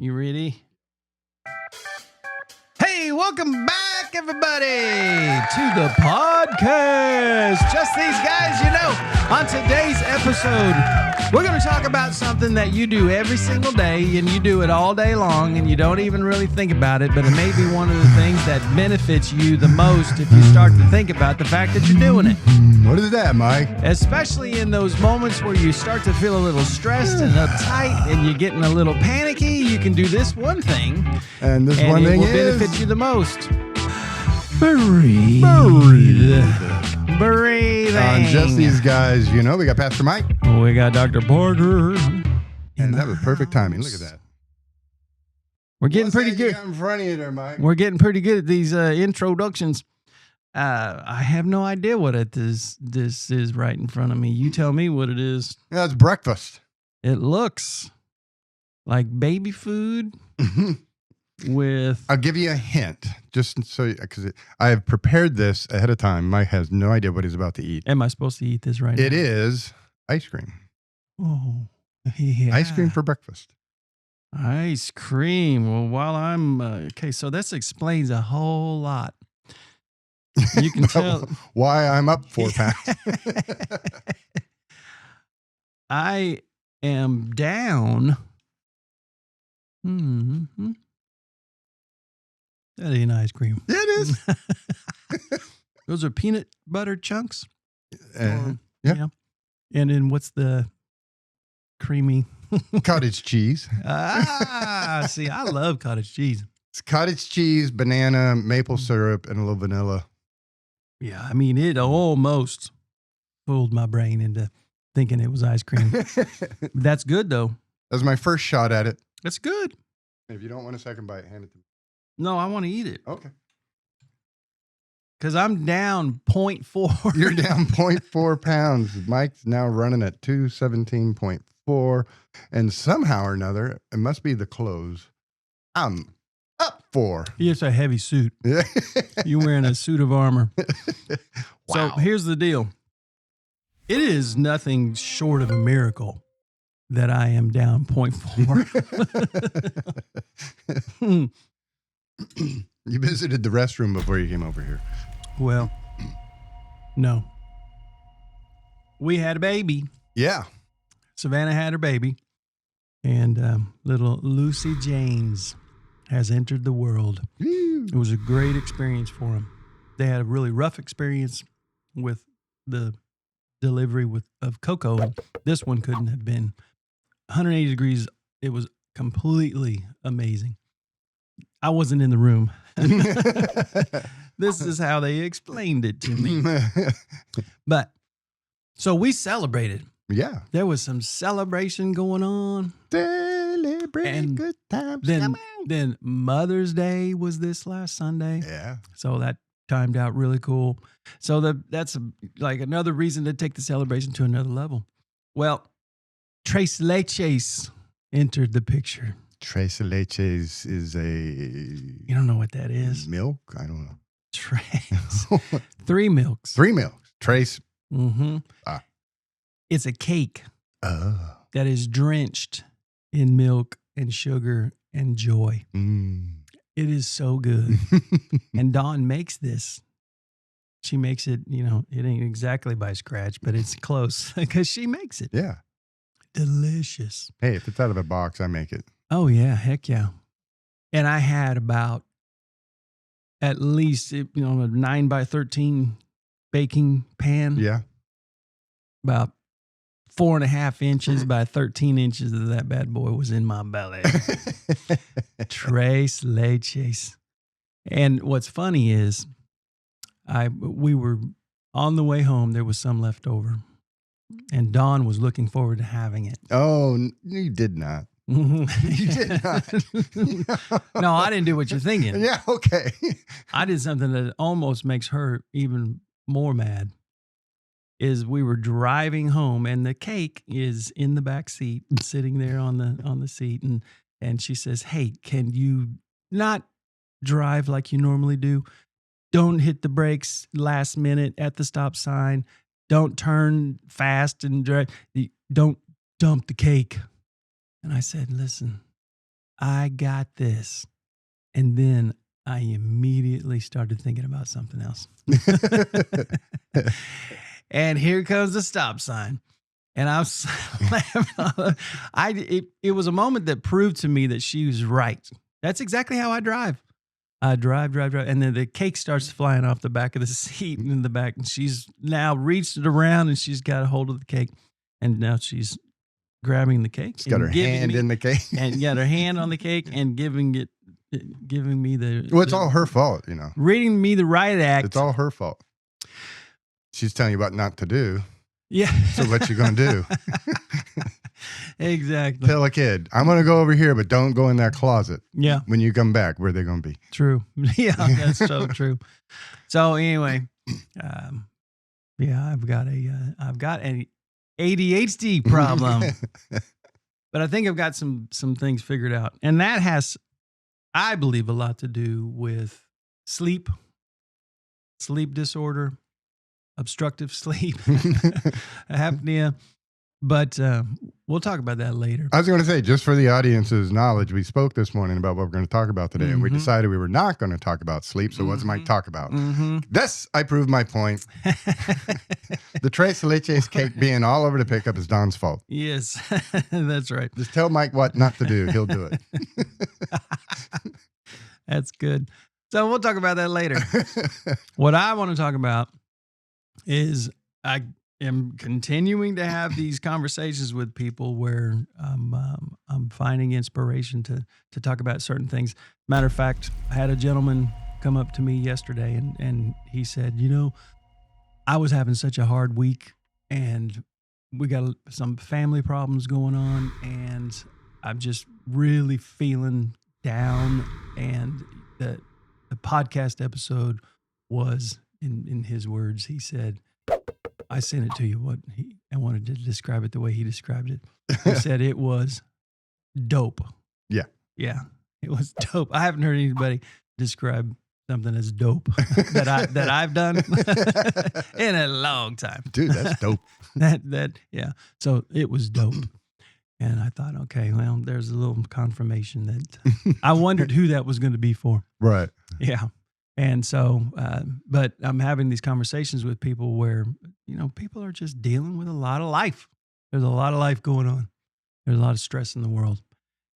You ready? Hey, welcome back, everybody, to the podcast. Just these guys, you know. On today's episode, we're going to talk about something that you do every single day, and you do it all day long, and you don't even really think about it, but it may be one of the things that benefits you the most if you start to think about the fact that you're doing it. What is that, Mike? Especially in those moments where you start to feel a little stressed and uptight and you're getting a little panicky, you can do this one thing. And this one thing will is... benefit you the most. Breathe. Breathing. Just these guys, you know, we got Pastor Mike. We got Dr. Parker. And that was perfect timing. Look at that. We're getting pretty good. In front of you there, Mike. We're getting pretty good at these introductions. I have no idea what this is right in front of me. You tell me what it is. Yeah, it's breakfast. It looks like baby food with... I'll give you a hint, just so, because I have prepared this ahead of time. Mike has no idea what he's about to eat. Am I supposed to eat this right now? It is ice cream. Oh, yeah. Ice cream for breakfast. Ice cream. Well, while I'm... okay, so this explains a whole lot. You can tell... Why I'm up 4 pounds. I am down... That ain't ice cream. Yeah, it is. Those are peanut butter chunks. Yeah. And then what's the creamy? Cottage cheese. See, I love cottage cheese. It's cottage cheese, banana, maple syrup, and a little vanilla. Yeah, I mean, it almost fooled my brain into thinking it was ice cream. That's good, though. That was my first shot at it. That's good. If you don't want a second bite, hand it to me. No, I want to eat it. Okay. Because I'm down 0.4. You're down 0.4 pounds. Mike's now running at 217.4. And somehow or another, it must be the clothes. I'm up 4. It's a heavy suit. You're wearing a suit of armor. Wow. So here's the deal. It is nothing short of a miracle that I am down 0.4. You visited the restroom before you came over here. Well, no. We had a baby. Yeah. Savannah had her baby. And little Lucy James has entered the world. It was a great experience for them. They had a really rough experience with the delivery of Coco. And this one couldn't have been 180 degrees. It was completely amazing. I wasn't in the room. This is how they explained it to me. But so we celebrated. Yeah. There was some celebration going on. Celebrate good times. Then Mother's Day was this last Sunday. Yeah. So that timed out really cool. So that's like another reason to take the celebration to another level. Well, Tres Leches entered the picture. Tres Leches is a... You don't know what that is? Milk? I don't know. Tres. 3 milks. 3 milks. Trace. Mm-hmm. It's a cake Oh. that is drenched in milk and sugar and joy. It is so good. And Dawn makes this. She makes it, it ain't exactly by scratch, but it's close because she makes it. Yeah. Delicious. Hey, if it's out of a box, I make it. Oh, yeah. Heck yeah. And I had about at least, a 9x13 baking pan. Yeah. About 4.5 inches by 13 inches of that bad boy was in my belly. Tres Leches. And what's funny is we were on the way home. There was some left over. And Dawn was looking forward to having it. Oh, you did not. You did not. No, I didn't do what you're thinking. Yeah, okay. I did something that almost makes her even more mad. Is we were driving home and the cake is in the back seat, sitting there on the seat, and she says, "Hey, can you not drive like you normally do? Don't hit the brakes last minute at the stop sign. Don't turn fast and drive. Don't dump the cake." And I said, "Listen, I got this. And then I immediately started thinking about something else. And here comes the stop sign. And I was it was a moment that proved to me that she was right. That's exactly how I drive. I drive. And then the cake starts flying off the back of the seat in the back. And she's now reached it around and she's got a hold of the cake. And now she's grabbing the cake. She's got her hand in the cake. And got her hand on the cake and giving me the... Well, it's all her fault, you know. Reading me the right act. It's all her fault. She's telling you what not to do. Yeah. So what you going to do? Exactly. Tell a kid, I'm going to go over here, but don't go in that closet. Yeah. When you come back, where are they going to be? True. Yeah, that's so true. So anyway, yeah, I've got an ADHD problem, but I think I've got some things figured out, and that has, I believe, a lot to do with sleep disorder, obstructive sleep, apnea. But we'll talk about that later. I was going to say, just for the audience's knowledge, we spoke this morning about what we're going to talk about today, and we decided we were not going to talk about sleep. So what's Mike talk about? This, I proved my point. The tres leches cake being all over the pickup is Don's fault. Yes, that's right. Just tell Mike what not to do. He'll do it. That's good. So we'll talk about that later. What I want to talk about is I am continuing to have these conversations with people where I'm finding inspiration to talk about certain things. Matter of fact, I had a gentleman come up to me yesterday and he said, you know, I was having such a hard week and we got some family problems going on and I'm just really feeling down. And the podcast episode was, in his words, he said, I sent it to you. I wanted to describe it the way he described it. He said it was dope. Yeah. Yeah. It was dope. I haven't heard anybody describe something as dope that I've done in a long time. Dude, that's dope. Yeah. So it was dope. And I thought, okay, well, there's a little confirmation that I wondered who that was going to be for. Right. Yeah. And so, but I'm having these conversations with people where, you know, people are just dealing with a lot of life. There's a lot of life going on. There's a lot of stress in the world.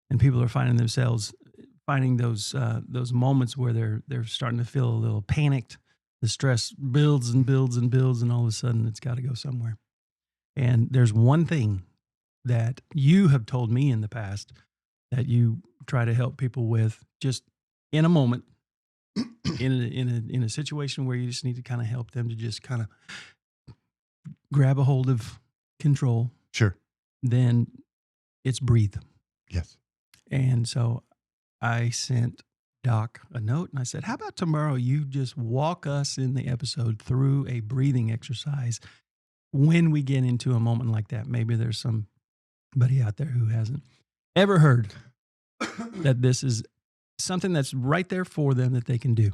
And people are finding those moments where they're starting to feel a little panicked. The stress builds and builds and builds, and all of a sudden it's got to go somewhere. And there's one thing that you have told me in the past that you try to help people with just in a moment, in a situation where you just need to kind of help them to just kind of grab a hold of control. Sure. Then it's breathe. Yes. And so I sent Doc a note and I said, how about tomorrow you just walk us in the episode through a breathing exercise when we get into a moment like that? Maybe there's somebody out there who hasn't ever heard that this is something that's right there for them that they can do.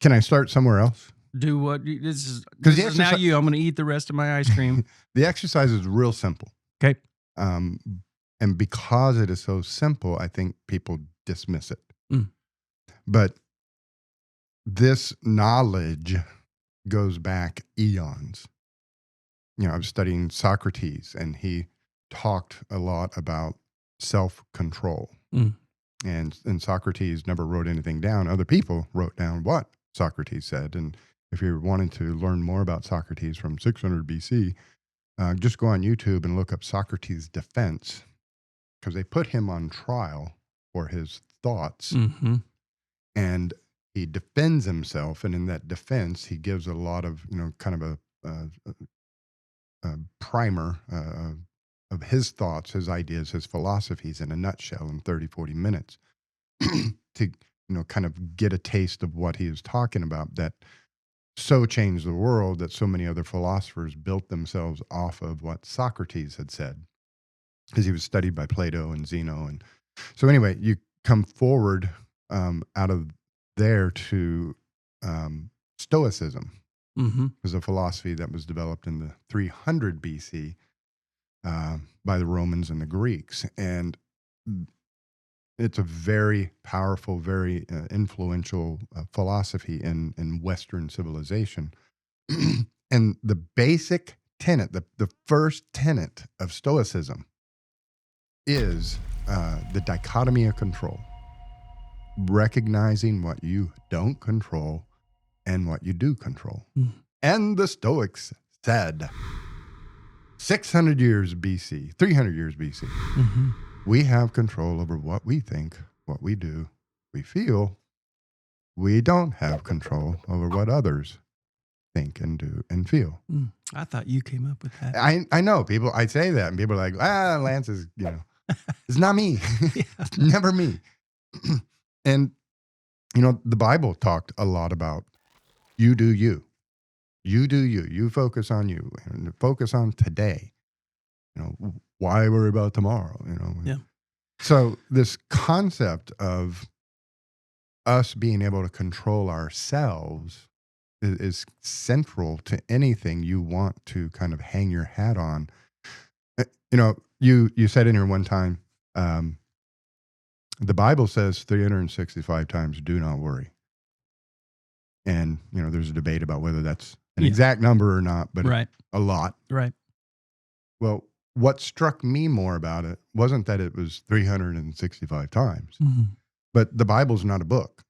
Can I start somewhere else? Do what? This is now you. I'm going to eat the rest of my ice cream. The exercise is real simple. Okay. And because it is so simple, I think people dismiss it. But this knowledge goes back eons. You know, I was studying Socrates, and he talked a lot about self-control. And Socrates never wrote anything down. Other people wrote down what Socrates said. And if you're wanting to learn more about Socrates from 600 BC, just go on YouTube and look up Socrates' defense, because they put him on trial for his thoughts. And he defends himself. And in that defense, he gives a lot of, you know, kind of a primer of his thoughts, his ideas, his philosophies in a nutshell in 30, 40 minutes to, you know, kind of get a taste of what he is talking about that so changed the world that so many other philosophers built themselves off of what Socrates had said, because he was studied by Plato and Zeno. And so anyway, you come forward out of there to Stoicism, is a philosophy that was developed in the 300 BC by the Romans and the Greeks. And it's a very powerful, very influential philosophy in Western civilization. And the basic tenet, the first tenet of Stoicism is the dichotomy of control, recognizing what you don't control and what you do control. And the Stoics said 600 years BC, 300 years BC, we have control over what we think, what we do, we feel. We don't have control over what others think and do and feel. I thought you came up with that. I know people, I say that and people are like, Lance is, it's not me. It's never me. And, the Bible talked a lot about you do you. You do you. You focus on you and focus on today. Why worry about tomorrow? Yeah. So this concept of us being able to control ourselves is central to anything you want to kind of hang your hat on. You said in here one time, the Bible says 365 times, do not worry. And, there's a debate about whether that's an exact number or not, but right. A lot. Right. Well, what struck me more about it wasn't that it was 365 times, but the Bible's not a book.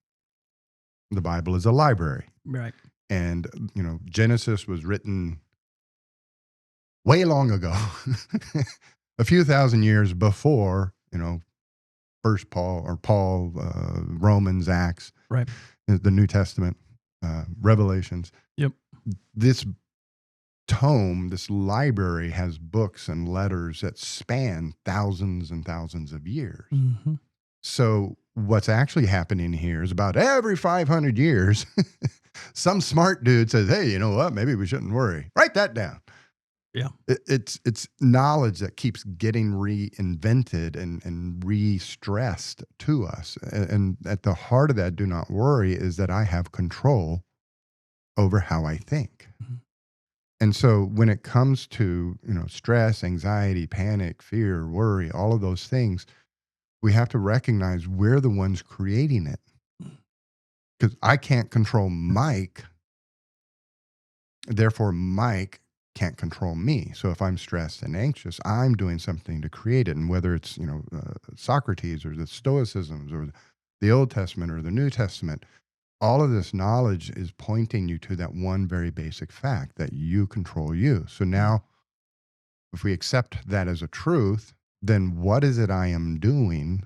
The Bible is a library. Right. And, Genesis was written way long ago, a few thousand years before, First Paul, Romans, Acts, right, the New Testament, Revelations. Yep. This tome, this library has books and letters that span thousands and thousands of years. So what's actually happening here is about every 500 years, some smart dude says, hey, you know what? Maybe we shouldn't worry. Write that down. Yeah. It's knowledge that keeps getting reinvented and re-stressed to us. And at the heart of that, do not worry, is that I have control over how I think. And so when it comes to, stress, anxiety, panic, fear, worry, all of those things, we have to recognize we're the ones creating it. Because I can't control Mike, therefore Mike can't control me. So if I'm stressed and anxious, I'm doing something to create it. And whether it's, Socrates or the Stoicisms or the Old Testament or the New Testament, all of this knowledge is pointing you to that one very basic fact that you control you. So now, if we accept that as a truth, then what is it I am doing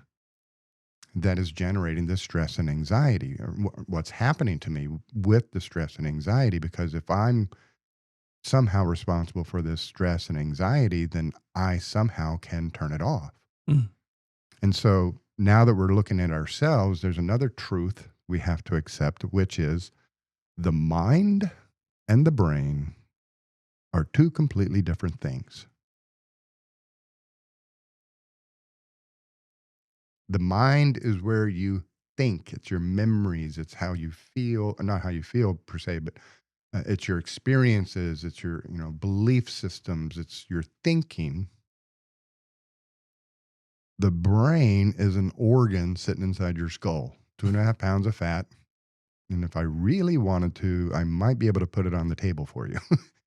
that is generating this stress and anxiety? Or what's happening to me with the stress and anxiety? Because if I'm somehow responsible for this stress and anxiety, then I somehow can turn it off. And so now that we're looking at ourselves, there's another truth we have to accept, which is the mind and the brain are two completely different things. The mind is where you think. It's your memories. It's how you feel, not how you feel per se, but it's your experiences. It's your, belief systems. It's your thinking. The brain is an organ sitting inside your skull, 2.5 pounds of fat. And if I really wanted to, I might be able to put it on the table for you.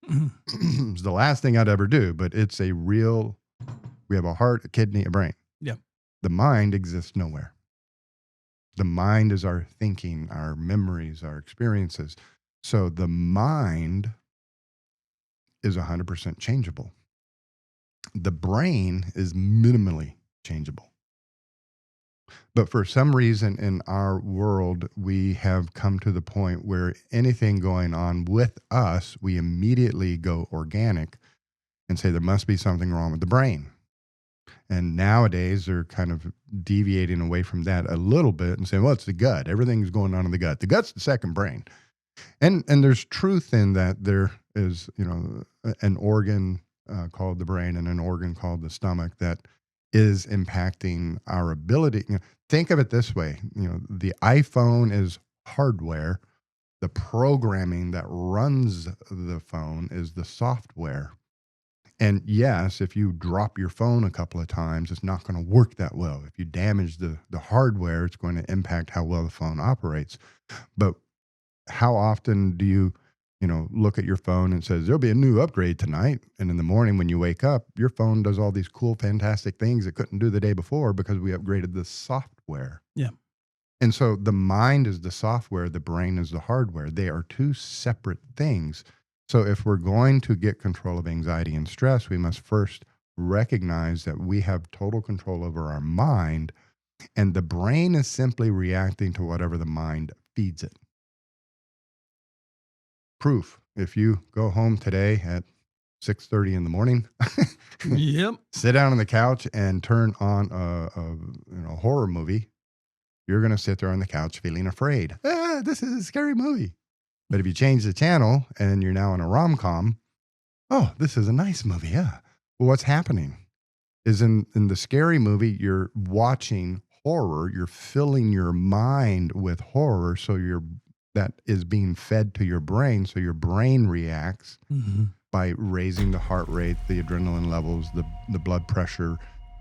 It's the last thing I'd ever do, but it's we have a heart, a kidney, a brain. Yeah. The mind exists nowhere. The mind is our thinking, our memories, our experiences. So the mind is 100% changeable. The brain is minimally changeable. But for some reason in our world, we have come to the point where anything going on with us, we immediately go organic and say there must be something wrong with the brain. And nowadays, they're kind of deviating away from that a little bit and saying, well, it's the gut. Everything's going on in the gut. The gut's the second brain. And there's truth in that. There is, an organ called the brain and an organ called the stomach that is impacting our ability. Think of it this way. The iPhone is hardware. The programming that runs the phone is the software. And yes, if you drop your phone a couple of times, it's not going to work that well. If you damage the hardware, it's going to impact how well the phone operates. But how often do you look at your phone and says, there'll be a new upgrade tonight. And in the morning when you wake up, your phone does all these cool, fantastic things it couldn't do the day before because we upgraded the software. Yeah. And so the mind is the software, the brain is the hardware. They are two separate things. So if we're going to get control of anxiety and stress, we must first recognize that we have total control over our mind, and the brain is simply reacting to whatever the mind feeds it. Proof. If you go home today at 6:30 in the morning, Yep. sit down on the couch and turn on a horror movie, you're going to sit there on the couch feeling afraid. This is a scary movie. But if you change the channel and you're now in a rom-com, oh, this is a nice movie. Yeah. Well, what's happening is in the scary movie, you're watching horror. You're filling your mind with horror. So that is being fed to your brain. So your brain reacts by raising the heart rate, the adrenaline levels, the blood pressure.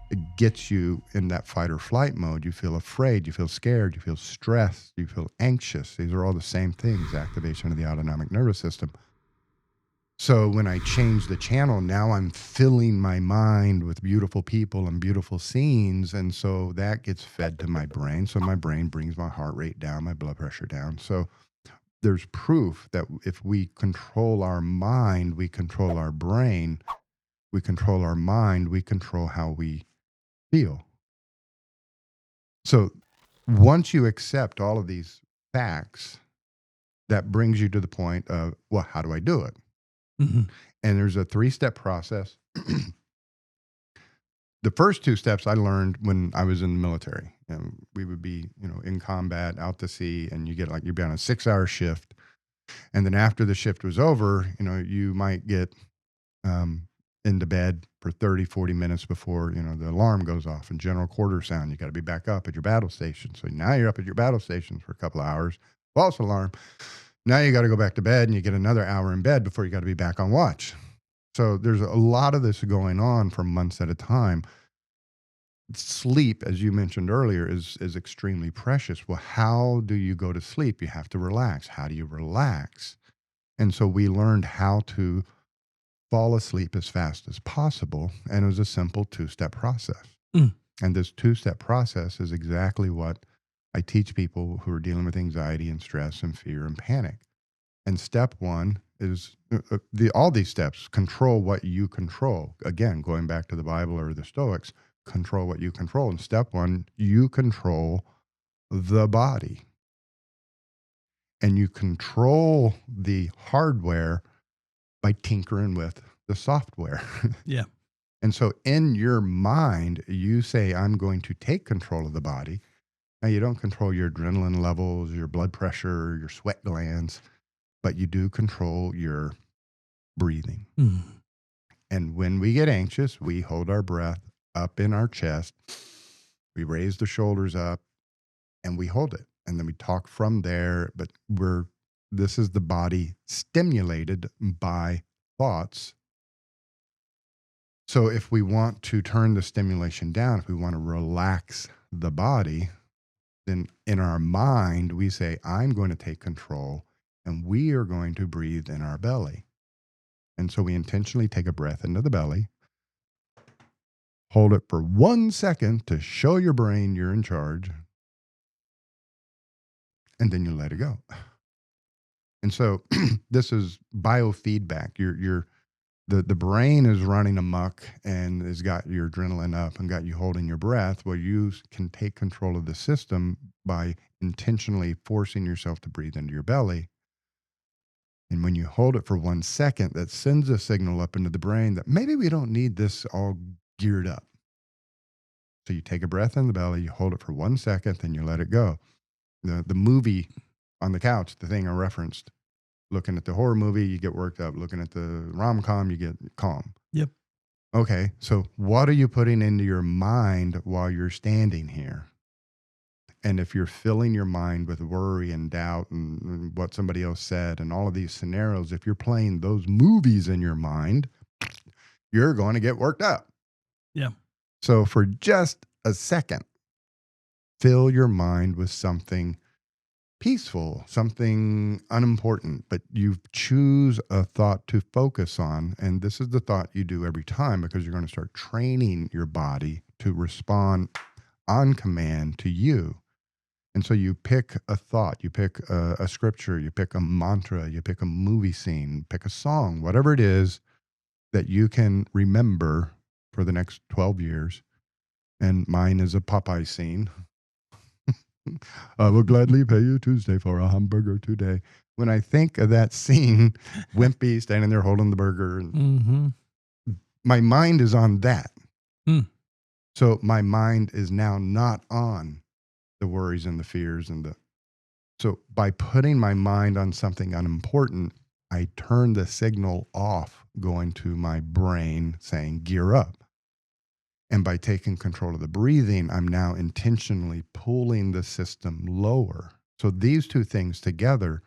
It gets you in that fight or flight mode. You feel afraid, you feel scared, you feel stressed, you feel anxious. These are all the same things, activation of the autonomic nervous system. So when I change the channel, now I'm filling my mind with beautiful people and beautiful scenes. And so that gets fed to my brain. So my brain brings my heart rate down, my blood pressure down. So there's proof that if we control our mind, we control our brain, we control our mind, we control how we feel. So once you accept all of these facts, that brings you to the point of, well, how do I do it? And there's a 3-step process. The first 2 steps I learned when I was in the military. We would be, in combat, out to sea, and you'd be on a 6-hour shift. And then after the shift was over, you might get into bed for 30, 40 minutes before, the alarm goes off and general quarter sound. You got to be back up at your battle station. So now you're up at your battle station for a couple of hours. False alarm. Now you got to go back to bed and you get another hour in bed before you got to be back on watch. So there's a lot of this going on for months at a time. Sleep, as you mentioned earlier, is extremely precious. Well, how do you go to sleep? You have to relax. How do you relax? And so we learned how to fall asleep as fast as possible. And it was a simple 2-step process. And this 2-step process is exactly what I teach people who are dealing with anxiety and stress and fear and panic. And step 1 is all these steps: control what you control. Again, going back to the Bible or the Stoics, control what you control. And step 1, you control the body. And you control the hardware by tinkering with the software. Yeah. And so in your mind, you say, I'm going to take control of the body. Now, you don't control your adrenaline levels, your blood pressure, your sweat glands, but you do control your breathing. And when we get anxious, we hold our breath up in our chest. We raise the shoulders up and we hold it. And then we talk from there, but this is the body stimulated by thoughts. So if we want to turn the stimulation down, if we want to relax the body, then in our mind, we say, I'm going to take control, and we are going to breathe in our belly. And so we intentionally take a breath into the belly, hold it for 1 second to show your brain you're in charge, and then you let it go. And so this is biofeedback. The brain is running amok and has got your adrenaline up and got you holding your breath. Well, you can take control of the system by intentionally forcing yourself to breathe into your belly. And when you hold it for 1 second, that sends a signal up into the brain that maybe we don't need this all geared up. So you take a breath in the belly, you hold it for 1 second, then you let it go. The movie on the couch, the thing I referenced, looking at the horror movie, you get worked up. Looking at the rom-com, you get calm. Yep. Okay, so what are you putting into your mind while you're standing here? And if you're filling your mind with worry and doubt and what somebody else said and all of these scenarios, if you're playing those movies in your mind, you're going to get worked up. Yeah. So for just a second, fill your mind with something peaceful, something unimportant, but you choose a thought to focus on. And this is the thought you do every time, because you're going to start training your body to respond on command to you. And so you pick a thought, you pick a scripture, you pick a mantra, you pick a movie scene, pick a song, whatever it is that you can remember for the next 12 years. And mine is a Popeye scene. I will gladly pay you Tuesday for a hamburger today. When I think of that scene, Wimpy standing there holding the burger, and my mind is on that. So my mind is now not on the worries and the fears so by putting my mind on something unimportant, I turn the signal off going to my brain saying gear up. And by taking control of the breathing, I'm now intentionally pulling the system lower. So these two things together,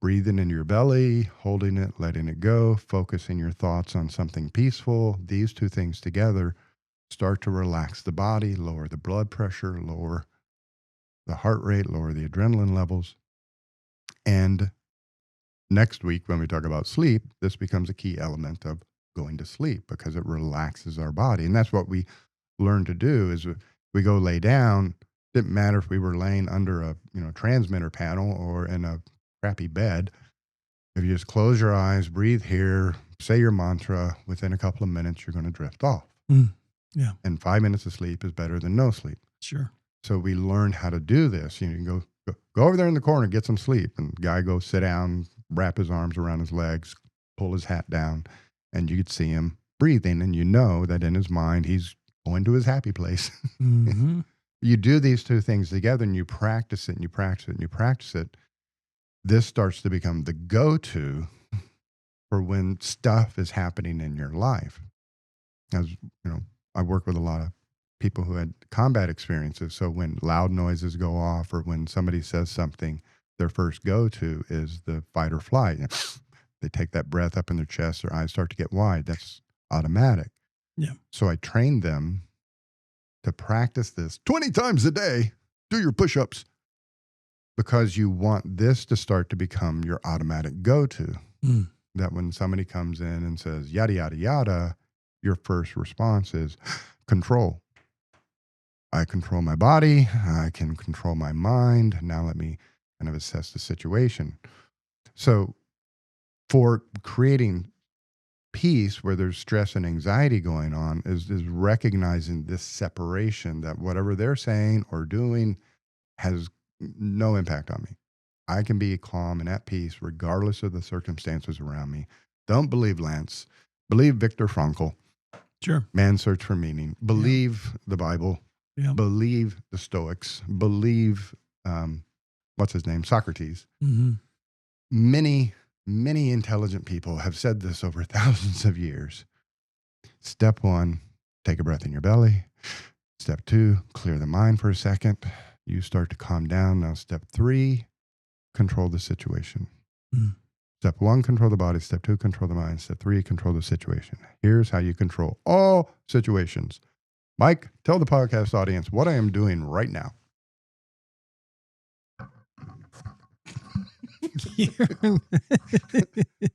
breathing in your belly, holding it, letting it go, focusing your thoughts on something peaceful, these two things together start to relax the body, lower the blood pressure, lower the heart rate, lower the adrenaline levels. And next week, when we talk about sleep, this becomes a key element of going to sleep, because it relaxes our body. And that's what we learn to do is we go lay down. Didn't matter if we were laying under a transmitter panel or in a crappy bed. If you just close your eyes, breathe here, say your mantra, within a couple of minutes, you're going to drift off. Yeah. And 5 minutes of sleep is better than no sleep. Sure. So we learn how to do this. You can go over there in the corner, get some sleep. And the guy goes sit down, wrap his arms around his legs, pull his hat down, and you could see him breathing. And you know that in his mind, he's going to his happy place. You do these two things together and you practice it and you practice it and you practice it. This starts to become the go-to for when stuff is happening in your life. As I work with a lot of people who had combat experiences. So when loud noises go off or when somebody says something, their first go-to is the fight or flight. They take that breath up in their chest, their eyes start to get wide. That's automatic. Yeah. So I trained them to practice this 20 times a day. Do your push-ups. Because you want this to start to become your automatic go-to. That when somebody comes in and says, yada, yada, yada, your first response is control. I control my body. I can control my mind. Now let me kind of assess the situation. So for creating peace where there's stress and anxiety going on is recognizing this separation, that whatever they're saying or doing has no impact on me. I can be calm and at peace regardless of the circumstances around me. Don't believe Lance. Believe Viktor Frankl. Sure. Man's Search for Meaning. Believe the Bible. Yeah. Believe the Stoics. Believe, what's his name? Socrates. Many intelligent people have said this over thousands of years. Step 1, take a breath in your belly. Step 2, clear the mind for a second. You start to calm down. Now, step 3, control the situation. Step 1, control the body. Step 2, control the mind. Step 3, control the situation. Here's how you control all situations. Mike, tell the podcast audience what I am doing right now.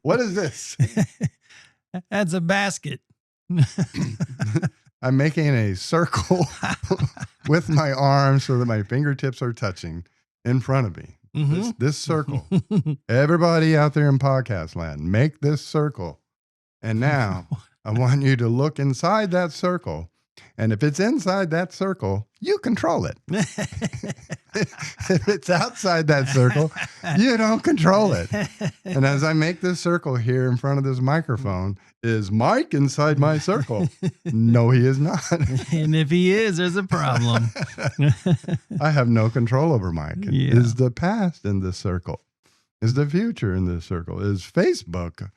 What is this? That's a basket. I'm making a circle with my arms so that my fingertips are touching in front of me. This circle. Everybody out there in podcast land, make this circle. And now I want you to look inside that circle. And if it's inside that circle, you control it. If it's outside that circle, you don't control it. And as I make this circle here in front of this microphone, is Mike inside my circle? No, he is not. And if he is, there's a problem. I have no control over Mike. Yeah. Is the past in this circle? Is the future in this circle? Is Facebook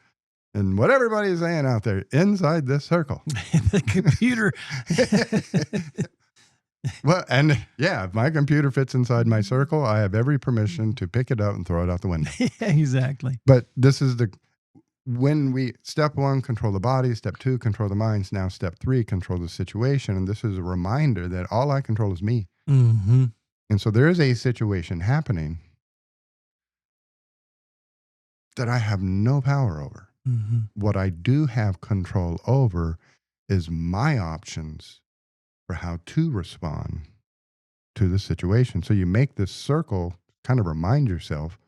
and what everybody's saying out there inside this circle? The computer. Well, and yeah, if my computer fits inside my circle, I have every permission to pick it up and throw it out the window. Yeah, exactly. But this is when we, step 1, control the body, step 2, control the minds. Now step 3, control the situation. And this is a reminder that all I control is me. Mm-hmm. And so there is a situation happening that I have no power over. Mm-hmm. What I do have control over is my options for how to respond to the situation. So you make this circle, kind of remind yourself,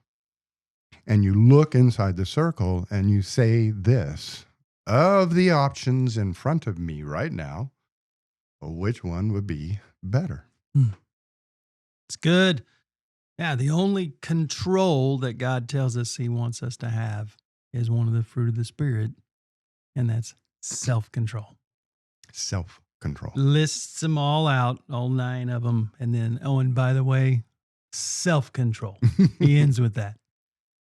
and you look inside the circle and you say this: of the options in front of me right now, which one would be better? It's good. Yeah, the only control that God tells us he wants us to have is one of the fruit of the Spirit, and that's self-control. Self-control. Lists them all out, all 9 of them, and then, oh, and by the way, self-control. He ends with that.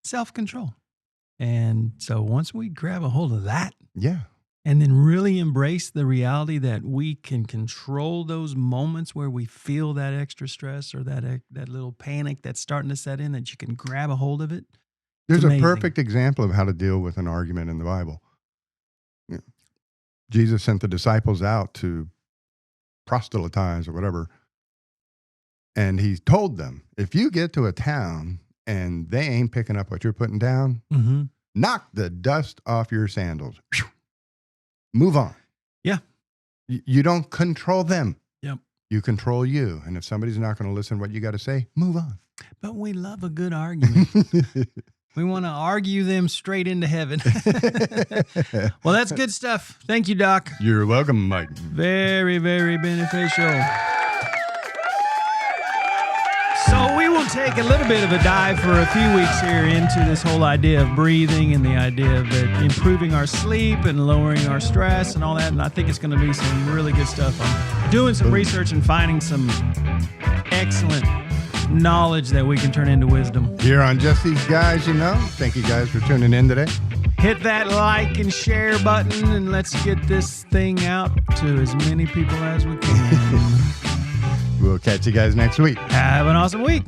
Self-control. And so once we grab a hold of that, Yeah. and then really embrace the reality that we can control those moments where we feel that extra stress or that little panic that's starting to set in, that you can grab a hold of it. There's a amazing. perfect example of how to deal with an argument in the Bible. Jesus sent the disciples out to proselytize or whatever. And he told them, if you get to a town and they ain't picking up what you're putting down, Mm-hmm. knock the dust off your sandals. Move on. Yeah. You don't control them. Yep. You control you. And if somebody's not going to listen to what you got to say, move on. But we love a good argument. We want to argue them straight into heaven. Well, that's good stuff. Thank you, Doc. You're welcome, Mike. Very, very beneficial. So we will take a little bit of a dive for a few weeks here into this whole idea of breathing and the idea of it improving our sleep and lowering our stress and all that. And I think it's going to be some really good stuff. I'm doing some research and finding some excellent knowledge that we can turn into wisdom. Here on Just These Guys, Thank you guys for tuning in today. Hit that like and share button and let's get this thing out to as many people as we can. We'll catch you guys next week. Have an awesome week.